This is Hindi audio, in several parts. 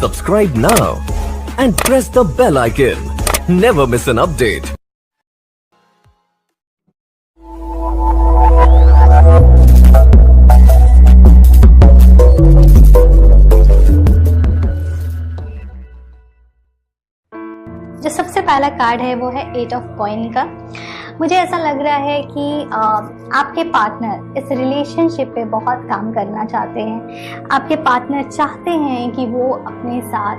Subscribe now and press the bell icon. Never miss an update. जो सबसे पहला कार्ड है वो है 8 ऑफ कॉइन का। मुझे ऐसा लग रहा है कि आपके पार्टनर इस रिलेशनशिप पे बहुत काम करना चाहते हैं। आपके पार्टनर चाहते हैं कि वो अपने साथ,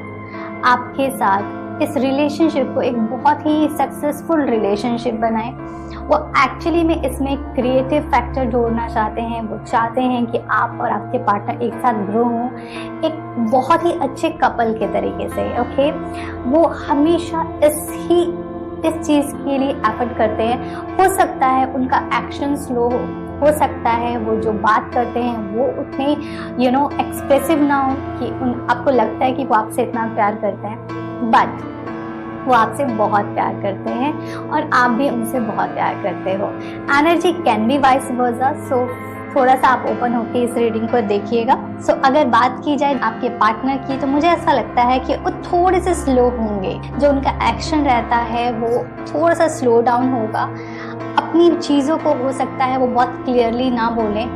आपके साथ इस रिलेशनशिप को एक बहुत ही सक्सेसफुल रिलेशनशिप बनाए। वो एक्चुअली में इसमें क्रिएटिव फैक्टर जोड़ना चाहते हैं। वो चाहते हैं कि आप और आपके पार्टनर एक साथ ग्रो हों एक बहुत ही अच्छे कपल के तरीके से। ओके, वो हमेशा इस चीज़ के लिए एफर्ट करते हैं। हो सकता है उनका एक्शन स्लो हो सकता है वो जो बात करते हैं वो उतने एक्सप्रेसिव ना हो कि आपको लगता है कि वो आपसे इतना प्यार करते हैं, बट वो आपसे बहुत प्यार करते हैं और आप भी उनसे बहुत प्यार करते हो। Energy can be vice versa, so थोड़ा सा आप ओपन होकर इस रीडिंग को देखिएगा। सो अगर बात की जाए आपके पार्टनर की, तो मुझे ऐसा लगता है कि वो थोड़े से स्लो होंगे। जो उनका एक्शन रहता है वो थोड़ा सा स्लो डाउन होगा। अपनी चीज़ों को हो सकता है वो बहुत क्लियरली ना बोलें,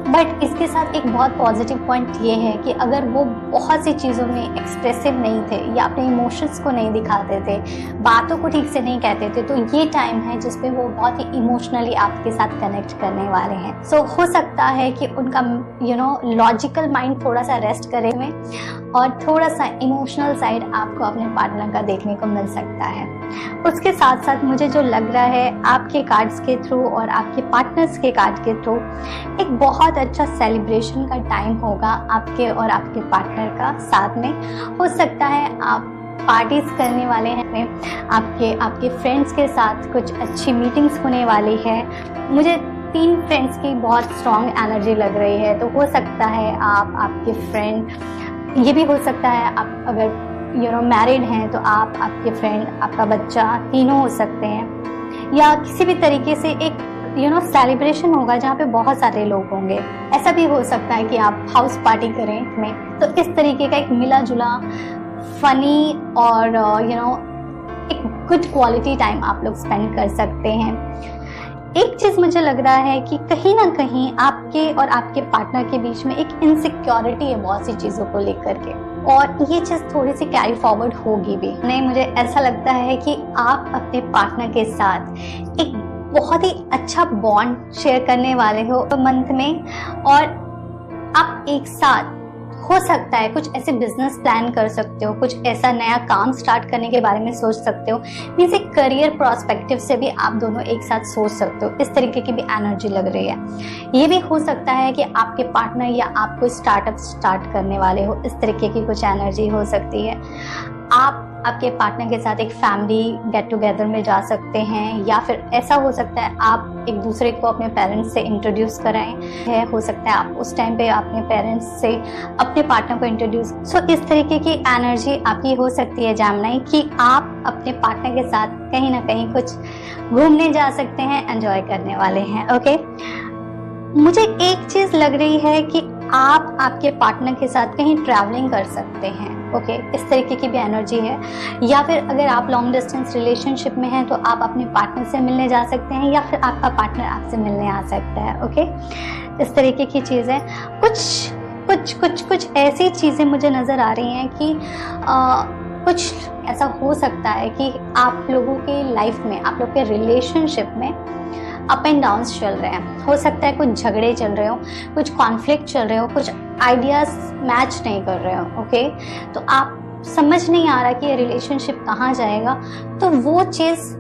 बट इसके साथ एक बहुत पॉजिटिव पॉइंट ये है कि अगर वो बहुत सी चीज़ों में एक्सप्रेसिव नहीं थे या अपने इमोशंस को नहीं दिखाते थे, बातों को ठीक से नहीं कहते थे, तो ये टाइम है जिसपे वो बहुत ही इमोशनली आपके साथ कनेक्ट करने वाले हैं। सो हो सकता है कि उनका लॉजिकल माइंड थोड़ा सा रेस्ट करे में और थोड़ा सा इमोशनल साइड आपको अपने पार्टनर का देखने को मिल सकता है। उसके साथ साथ मुझे जो लग रहा है आपके कार्ड्स के थ्रू और आपके पार्टनर्स के कार्ड के थ्रू एक बहुत अच्छा सेलिब्रेशन का टाइम होगा आपके और आपके पार्टनर का साथ में। हो सकता है आप पार्टीज करने वाले हैं, आपके फ्रेंड्स के साथ कुछ अच्छी मीटिंग्स होने वाली है। मुझे 3 फ्रेंड्स की बहुत स्ट्रॉन्ग एनर्जी लग रही है, तो हो सकता है आपके फ्रेंड, ये भी हो सकता है आप अगर मैरिड हैं तो आपके फ्रेंड, आपका बच्चा, तीनों हो सकते हैं, या किसी भी तरीके से एक सेलिब्रेशन होगा जहाँ पे बहुत सारे लोग होंगे। ऐसा भी हो सकता है कि आप हाउस पार्टी करें में, तो इस तरीके का एक मिला जुला फनी और एक गुड क्वालिटी टाइम आप लोग स्पेंड कर सकते हैं। एक चीज़ मुझे लग रहा है कि कहीं ना कहीं आपके और आपके पार्टनर के बीच में एक इनसिक्योरिटी है बहुत सी चीज़ों को लेकर के, और ये चीज़ थोड़ी सी कैरी फॉरवर्ड होगी भी। नहीं, मुझे ऐसा लगता है कि आप अपने पार्टनर के साथ एक बहुत ही अच्छा बॉन्ड शेयर करने वाले हो मंथ में, और आप एक साथ हो सकता है कुछ ऐसे बिजनेस प्लान कर सकते हो, कुछ ऐसा नया काम स्टार्ट करने के बारे में सोच सकते हो। मीन्स एक करियर प्रोस्पेक्टिव से भी आप दोनों एक साथ सोच सकते हो। इस तरीके की भी एनर्जी लग रही है। ये भी हो सकता है कि आपके पार्टनर या आप कोई स्टार्टअप स्टार्ट करने वाले हो, इस तरीके की कुछ एनर्जी हो सकती है। आप आपके पार्टनर के साथ एक फैमिली गेट टुगेदर में जा सकते हैं, या फिर ऐसा हो सकता है आप एक दूसरे को अपने पेरेंट्स से इंट्रोड्यूस कराएं है। हो सकता है आप उस टाइम पे अपने पेरेंट्स से अपने पार्टनर को इंट्रोड्यूस। सो इस तरीके की एनर्जी आपकी हो सकती है जामनाई, कि आप अपने पार्टनर के साथ कहीं ना कहीं कुछ घूमने जा सकते हैं, एंजॉय करने वाले हैं। ओके, मुझे एक चीज़ लग रही है कि आप आपके पार्टनर के साथ कहीं ट्रैवलिंग कर सकते हैं। ओके, इस तरीके की भी एनर्जी है। या फिर अगर आप लॉन्ग डिस्टेंस रिलेशनशिप में हैं तो आप अपने पार्टनर से मिलने जा सकते हैं, या फिर आपका पार्टनर आपसे मिलने आ सकता है। ओके, इस तरीके की चीज़ें, कुछ ऐसी चीज़ें मुझे नज़र आ रही हैं कि कुछ ऐसा हो सकता है कि आप लोगों के लाइफ में, आप लोग के रिलेशनशिप में अप एंड डाउन्स चल रहे हैं। हो सकता है कुछ झगड़े चल रहे हो, कुछ कॉन्फ्लिक्ट चल रहे हो, कुछ आइडियाज मैच नहीं कर रहे हो। ओके, तो आप समझ नहीं आ रहा कि ये रिलेशनशिप कहाँ जाएगा, तो वो चीज़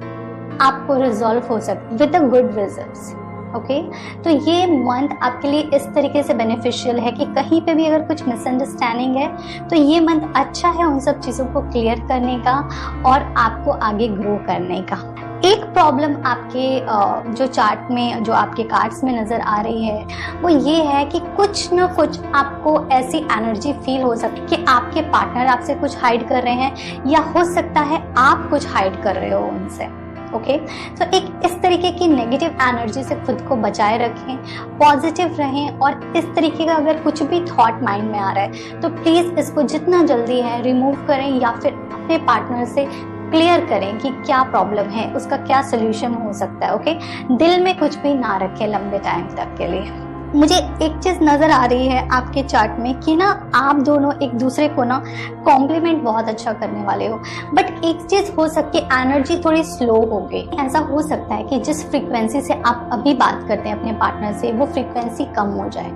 आपको रिजॉल्व हो सकती with a good results. Okay, तो ये मंथ आपके लिए इस तरीके से बेनिफिशियल है कि कहीं पे भी अगर कुछ मिसअंडरस्टैंडिंग है तो ये मंथ अच्छा है उन सब चीज़ों को क्लियर करने का और आपको आगे ग्रो करने का। एक प्रॉब्लम आपके जो चार्ट में, जो आपके कार्ड्स में नज़र आ रही है, वो ये है कि कुछ न कुछ आपको ऐसी एनर्जी फील हो सकती है कि आपके पार्टनर आपसे कुछ हाइड कर रहे हैं, या हो सकता है आप कुछ हाइड कर रहे हो उनसे। ओके। तो एक इस तरीके की नेगेटिव एनर्जी से खुद को बचाए रखें, पॉजिटिव रहें, और इस तरीके का अगर कुछ भी थॉट माइंड में आ रहा है तो प्लीज़ इसको जितना जल्दी है रिमूव करें, या फिर अपने पार्टनर से क्लियर करें कि क्या प्रॉब्लम है, उसका क्या सोल्यूशन हो सकता है। ओके, दिल में कुछ भी ना रखें लंबे टाइम तक के लिए। मुझे एक चीज नजर आ रही है आपके चार्ट में कि ना आप दोनों एक दूसरे को ना कॉम्प्लीमेंट बहुत अच्छा करने वाले हो, बट एक चीज हो सकती है एनर्जी थोड़ी स्लो हो गई। ऐसा हो सकता है कि जिस फ्रीक्वेंसी से आप अभी बात करते हैं अपने पार्टनर से वो फ्रीक्वेंसी कम हो जाए।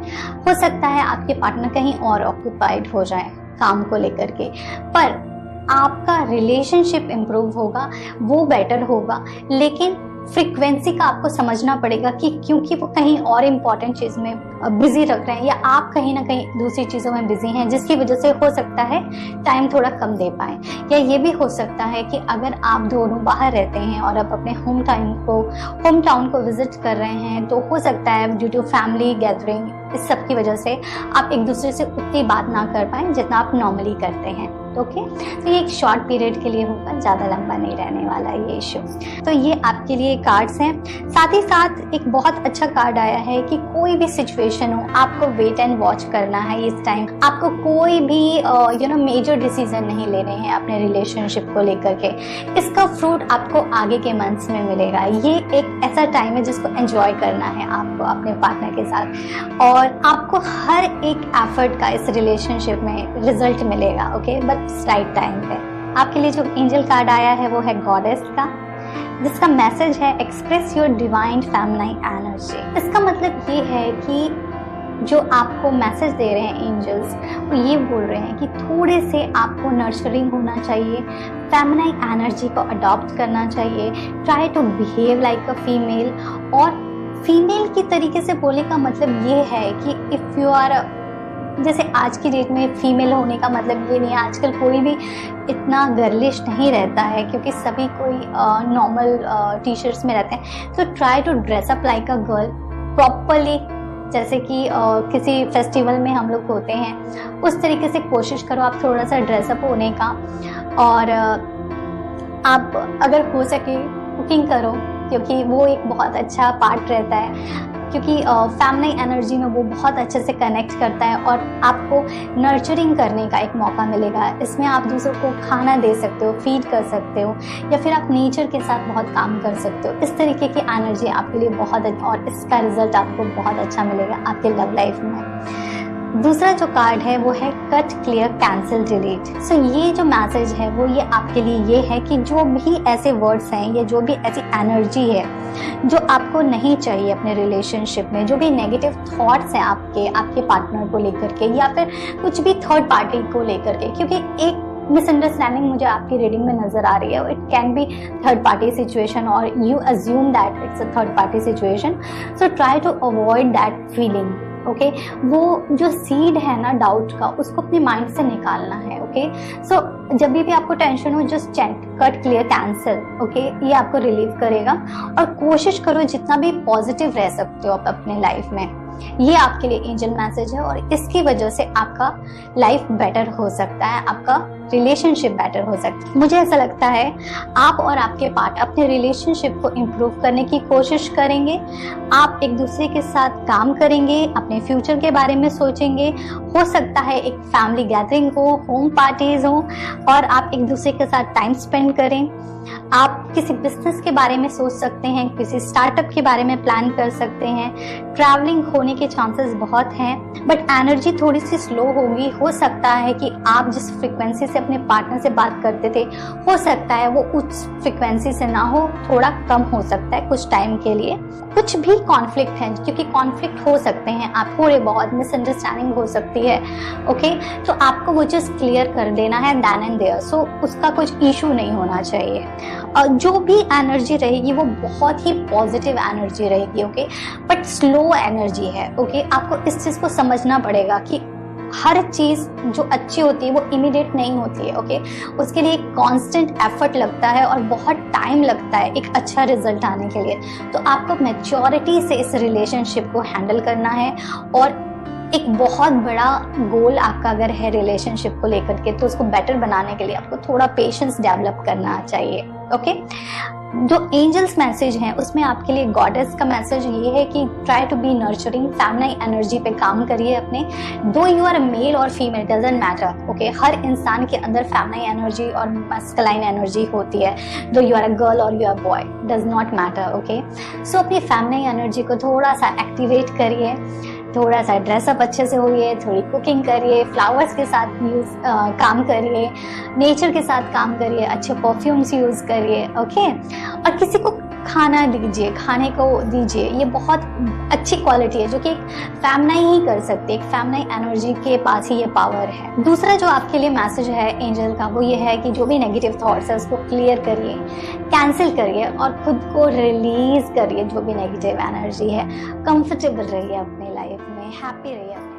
हो सकता है आपके पार्टनर कहीं और ऑक्यूपाइड हो जाए काम को लेकर के, पर आपका रिलेशनशिप इम्प्रूव होगा, वो बेटर होगा। लेकिन फ्रीक्वेंसी का आपको समझना पड़ेगा कि क्योंकि वो कहीं और इम्पॉर्टेंट चीज़ में बिजी रख रहे हैं, या आप कहीं ना कहीं दूसरी चीज़ों में बिजी हैं, जिसकी वजह से हो सकता है टाइम थोड़ा कम दे पाए। या ये भी हो सकता है कि अगर आप दोनों बाहर रहते हैं और आप अपने होम टाउन को विजिट कर रहे हैं, तो हो सकता है ड्यू टू फैमिली गैदरिंग, इस सब की वजह से आप एक दूसरे से उतनी बात ना कर पाए जितना आप नॉर्मली करते हैं। ओके, तो ये एक शॉर्ट पीरियड के लिए होगा, ज़्यादा लंबा नहीं रहने वाला ये इशू। तो ये आपके लिए कार्ड्स हैं। साथ ही साथ एक बहुत अच्छा कार्ड आया है कि कोई भी सिचुएशन हो, आपको वेट एंड वॉच करना है इस टाइम। आपको कोई भी मेजर डिसीजन नहीं लेने हैं अपने रिलेशनशिप को लेकर के। इसका फ्रूट आपको आगे के मंथ्स में मिलेगा। ये एक ऐसा टाइम है जिसको एंजॉय करना है आपको अपने पार्टनर के साथ, और आपको हर एक एफर्ट का इस रिलेशनशिप में रिजल्ट मिलेगा। ओके, बट राइट टाइम पे। आपके लिए जो एंजल कार्ड आया है वो है गॉडेस का, जिसका मैसेज है express your divine feminine energy. इसका मतलब ये है कि जो आपको मैसेज दे रहे हैं एंजल्स, वो ये बोल रहे हैं कि थोड़े से आपको नर्चरिंग होना चाहिए, फेमिनाइन एनर्जी को अडॉप्ट करना चाहिए, try to behave like a female. और फीमेल की तरीके से बोलने का मतलब ये है कि इफ़ यू आर, जैसे आज की डेट में फीमेल होने का मतलब ये नहीं है, आजकल कोई भी इतना गर्लिश नहीं रहता है, क्योंकि सभी कोई नॉर्मल टी शर्ट्स में रहते हैं। तो try to dress up like a girl properly, जैसे कि किसी फेस्टिवल में हम लोग होते हैं, उस तरीके से कोशिश करो आप थोड़ा सा ड्रेसअप होने का। और आप अगर हो सके कुकिंग करो, क्योंकि वो एक बहुत अच्छा पार्ट रहता है, क्योंकि फेमिनिन एनर्जी में वो बहुत अच्छे से कनेक्ट करता है, और आपको नर्चरिंग करने का एक मौका मिलेगा। इसमें आप दूसरों को खाना दे सकते हो, फीड कर सकते हो, या फिर आप नेचर के साथ बहुत काम कर सकते हो। इस तरीके की एनर्जी आपके लिए बहुत, और इसका रिजल्ट आपको बहुत अच्छा मिलेगा आपके लव लाइफ में। दूसरा जो कार्ड है वो है कट, क्लियर, कैंसिल, डिलीट। सो ये जो मैसेज है वो ये आपके लिए ये है कि जो भी ऐसे वर्ड्स हैं या जो भी ऐसी एनर्जी है जो आपको नहीं चाहिए अपने रिलेशनशिप में, जो भी नेगेटिव थॉट्स हैं आपके पार्टनर को लेकर के, या फिर कुछ भी थर्ड पार्टी को लेकर के, क्योंकि एक मिसअंडरस्टैंडिंग मुझे आपकी रीडिंग में नजर आ रही है। It can be third party situation, और you assume that it's a third party situation. So try to avoid that feeling. Okay, वो जो सीड है ना डाउट का, उसको अपने माइंड से निकालना है। ओके, सो जब भी आपको टेंशन हो, just check cut, clear, cancel. Okay, ये आपको रिलीव करेगा। और कोशिश करो जितना भी पॉजिटिव रह सकते हो आप अपने लाइफ में। ये आपके लिए एंजल मैसेज है, और इसकी वजह से आपका लाइफ बेटर हो सकता है, आपका रिलेशनशिप बेटर हो सकता है। मुझे ऐसा लगता है आप और आपके पार्ट अपने रिलेशनशिप को इम्प्रूव करने की कोशिश करेंगे। आप एक दूसरे के साथ काम करेंगे, अपने फ्यूचर के बारे में सोचेंगे। हो सकता है एक फैमिली गैदरिंग हो, होम पार्टीज हो, और आप एक दूसरे के साथ टाइम स्पेंड करें। आप किसी बिजनेस के बारे में सोच सकते हैं, किसी स्टार्टअप के बारे में प्लान कर सकते हैं। ट्रैवलिंग होने के चांसेस बहुत हैं, बट एनर्जी थोड़ी सी स्लो होगी। हो सकता है कि आप जिस फ्रिक्वेंसी से अपने पार्टनर से बात करते थे, हो सकता है वो उस फ्रिक्वेंसी से ना हो, थोड़ा कम हो सकता है कुछ टाइम के लिए। कुछ भी कॉन्फ्लिक्ट है, क्योंकि कॉन्फ्लिक्ट हो सकते हैं, आप थोड़े बहुत मिसअंडरस्टैंडिंग हो सकती है। ओके, तो आपको वो चीज क्लियर कर देना है देन एंड देयर। सो उसका कुछ इशू नहीं होना चाहिए। जो भी एनर्जी रहेगी वो बहुत ही पॉजिटिव एनर्जी रहेगी। ओके, बट स्लो एनर्जी है। ओके, आपको इस चीज को समझना पड़ेगा कि हर चीज जो अच्छी होती है वो इमीडिएट नहीं होती है। ओके, उसके लिए एक कांस्टेंट एफर्ट लगता है और बहुत टाइम लगता है एक अच्छा रिजल्ट आने के लिए। तो आपको मैच्योरिटी से इस रिलेशनशिप को हैंडल करना है, और एक बहुत बड़ा गोल आपका अगर है रिलेशनशिप को लेकर के, तो उसको बेटर बनाने के लिए आपको थोड़ा पेशेंस डेवलप करना चाहिए। ओके, जो एंजल्स मैसेज हैं उसमें आपके लिए गॉडेस का मैसेज ये है कि try to be nurturing, feminine energy पे काम करिए अपने। दो यू आर मेल और फीमेल डजंट मैटर, ओके। हर इंसान के अंदर फेमिनाइन एनर्जी और मस्कुलाइन एनर्जी होती है। Though you are a girl और you are boy, does not matter, okay. So अपनी फेमिनाइन एनर्जी को थोड़ा सा एक्टिवेट करिए, थोड़ा सा ड्रेसअप अच्छे से होइए, थोड़ी कुकिंग करिए, फ्लावर्स के साथ काम करिए, नेचर के साथ काम करिए, अच्छे परफ्यूम्स यूज़ करिए, ओके। और किसी को खाना दीजिए, खाने को दीजिए, ये बहुत अच्छी क्वालिटी है जो कि एक फेमिनाइन ही कर सकती है, एक फेमिनाइन एनर्जी के पास ही ये पावर है। दूसरा जो आपके लिए मैसेज है एंजल का वो ये है कि जो भी नेगेटिव थॉट्स है उसको क्लियर करिए, कैंसिल करिए और खुद को रिलीज करिए जो भी नेगेटिव एनर्जी है। कंफर्टेबल रहिए अपनी लाइफ में, हैप्पी रहिए।